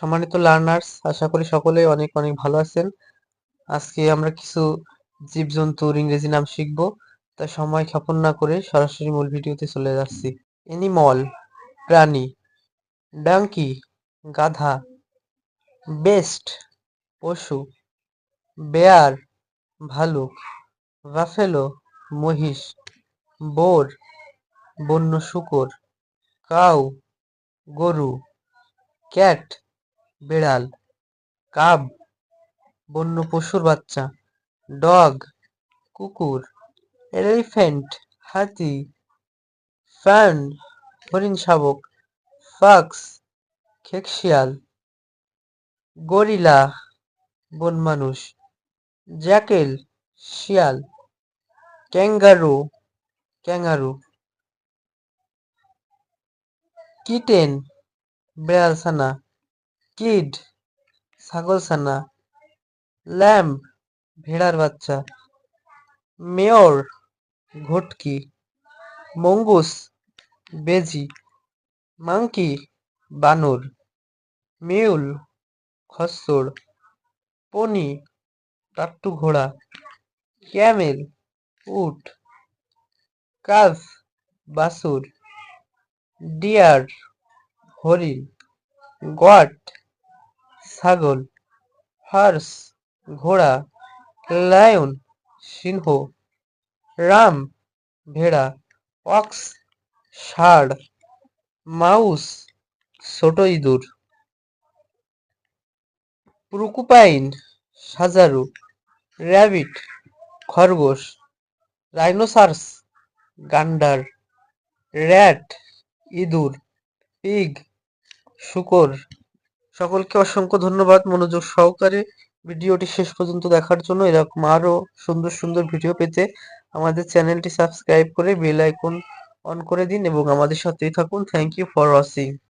সম্মানিত লার্নার্স, আশা করি সকলেই অনেক অনেক ভালো আছেন। আজকে আমরা কিছু জীবজন্তুর ইংরেজি নাম শিখব, তাই সময় ক্ষেপণ না করে সরাসরি মূল ভিডিওতে চলে যাচ্ছি। এনিমল প্রাণী, ডাঙ্কি গাধা, বেস্ট পশু, বেয়ার ভালুক, বাফেলো মহিষ, বোর বন্য শূকর, কাউ গরু, ক্যাট বিড়াল, কাব বন্য পশুর বাচ্চা, ডগ কুকুর, এলিফ্যান্ট হাতি, ফার্ন হরিণ শাবক, ফক্স খেকশিয়াল, গরিলা বন মানুষ, জ্যাকেল শিয়াল, ক্যাঙ্গারু ক্যাঙ্গারু, কিটেন বিড়ালছানা, কিড ছাগলছানা, ল্যাম্ব ভেড়ার বাচ্চা, মেয়র ঘটকি, মঙ্গুস বেজি, মাংকি বানর, মিউল খচ্চর, পনি টাট্টু ঘোড়া, ক্যামেল উট, কাজ বাছুর, ডিয়ার হরিণ, গোয়াট ছাগল, হর্স ঘোড়া, লায়ন সিংহ, রাম ভেড়া, অক্স ষাঁড়, মাউস ছোট ইঁদুর, পোর্কুপাইন সাজারু, র্যাবিট খরগোশ, রাইনোসারাস গান্ডার, র্যাট ইঁদুর, পিগ শূকর। সকলকে অসংখ্য ধন্যবাদ মনোযোগ সহকারে ভিডিওটি শেষ পর্যন্ত দেখার জন্য। এরকম আরো সুন্দর সুন্দর ভিডিও পেতে আমাদের চ্যানেলটি সাবস্ক্রাইব করে বেল আইকন অন করে দিন এবং আমাদের সাথেই থাকুন। Thank you for watching.